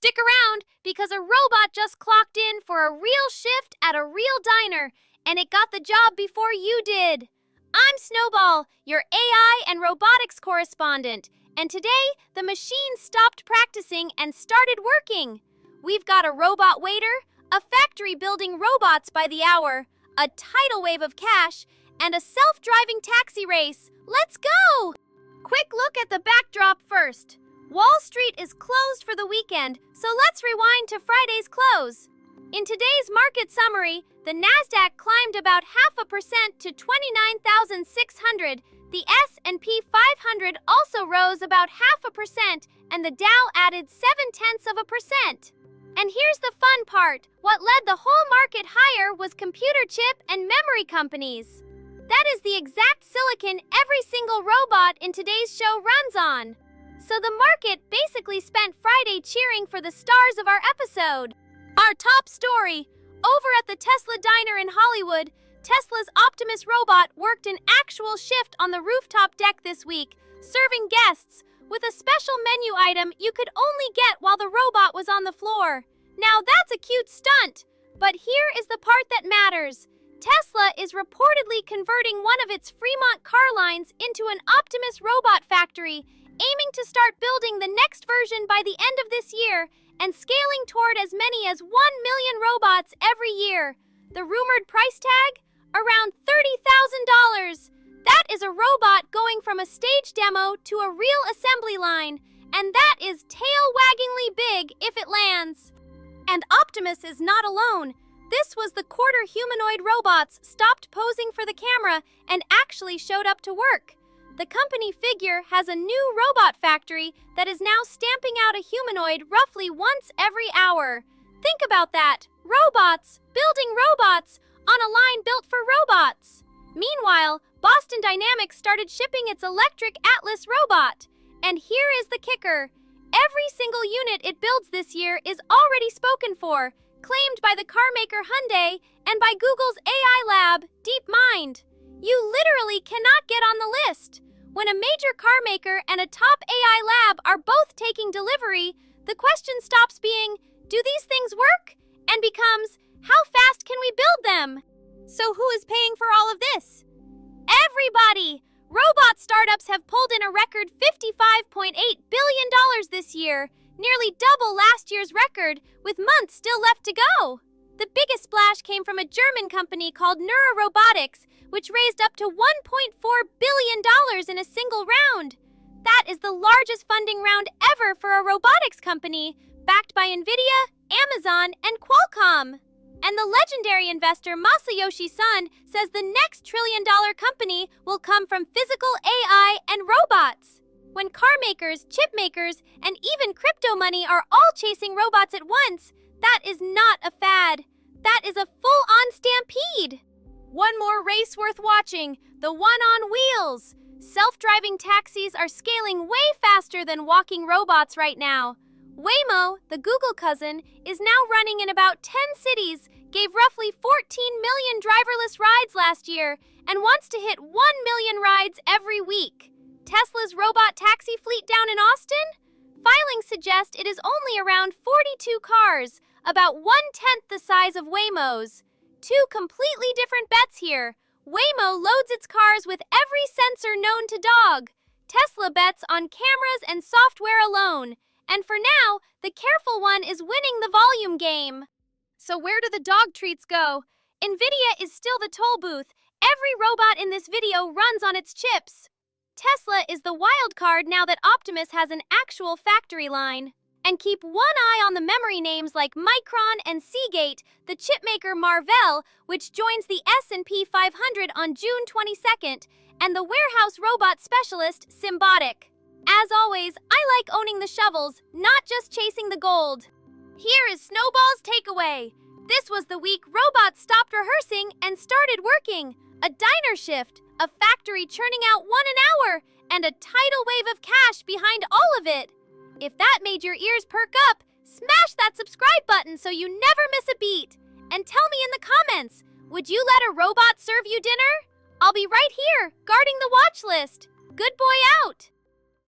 Stick around, because a robot just clocked in for a real shift at a real diner, and it got the job before you did. I'm Snowball, your AI and robotics correspondent, and today the machine stopped practicing and started working. We've got a robot waiter, a factory building robots by the hour, a tidal wave of cash, and a self-driving taxi race. Let's go! Quick look at the backdrop first. Wall Street is closed for the weekend, so let's rewind to Friday's close. In today's market summary, the Nasdaq climbed about 0.5% to 29,600. The S&P 500 also rose about 0.5%, and the Dow added 0.7%. And here's the fun part. What led the whole market higher was computer chip and memory companies. That is the exact silicon every single robot in today's show runs on. So the market basically spent Friday cheering for the stars of our episode. Our top story. Over at the Tesla diner in Hollywood, Tesla's Optimus robot worked an actual shift on the rooftop deck this week, serving guests with a special menu item you could only get while the robot was on the floor. Now that's a cute stunt, but here is the part that matters. Tesla is reportedly converting one of its Fremont car lines into an Optimus robot factory, aiming to start building the next version by the end of this year and scaling toward as many as 1 million robots every year. The rumored price tag? Around $30,000. That is a robot going from a stage demo to a real assembly line, and that is tail-waggingly big if it lands. And Optimus is not alone. This was the quarter humanoid robots stopped posing for the camera and actually showed up to work. The company figure has a new robot factory that is now stamping out a humanoid roughly once every hour. Think about that. Robots, building robots, on a line built for robots. Meanwhile, Boston Dynamics started shipping its electric Atlas robot. And here is the kicker. Every single unit it builds this year is already spoken for, claimed by the carmaker Hyundai and by Google's AI lab, DeepMind. You literally cannot get on the list. When a major carmaker and a top AI lab are both taking delivery, the question stops being, do these things work? And becomes, how fast can we build them? So who is paying for all of this? Everybody! Robot startups have pulled in a record $55.8 billion this year, nearly double last year's record, with months still left to go. The biggest splash came from a German company called Robotics, which raised up to $1.4 billion in a single round. That is the largest funding round ever for a robotics company, backed by NVIDIA, Amazon, and Qualcomm. And the legendary investor Masayoshi Son says the next trillion-dollar company will come from physical AI and robots. When car makers, chip makers, and even crypto money are all chasing robots at once, that is not a fad. That is a full-on stampede. One more race worth watching, the one on wheels. Self-driving taxis are scaling way faster than walking robots right now. Waymo, the Google cousin, is now running in about 10 cities, gave roughly 14 million driverless rides last year, and wants to hit 1 million rides every week. Tesla's robot taxi fleet down in Austin? Filings suggest it is only around 42 cars, about 1/10 the size of Waymo's. Two completely different bets here. Waymo loads its cars with every sensor known to dog. Tesla bets on cameras and software alone. And for now, the careful one is winning the volume game. So where do the dog treats go? NVIDIA is still the toll booth. Every robot in this video runs on its chips. Tesla is the wild card now that Optimus has an actual factory line. And keep one eye on the memory names like Micron and Seagate, the chipmaker Marvell, which joins the S&P 500 on June 22nd, and the warehouse robot specialist Symbotic. As always, I like owning the shovels, not just chasing the gold. Here is Snowball's takeaway. This was the week robots stopped rehearsing and started working. A diner shift, a factory churning out one an hour, and a tidal wave of cash behind all of it. If that made your ears perk up, smash that subscribe button so you never miss a beat. And tell me in the comments, would you let a robot serve you dinner? I'll be right here, guarding the watch list. Good boy out!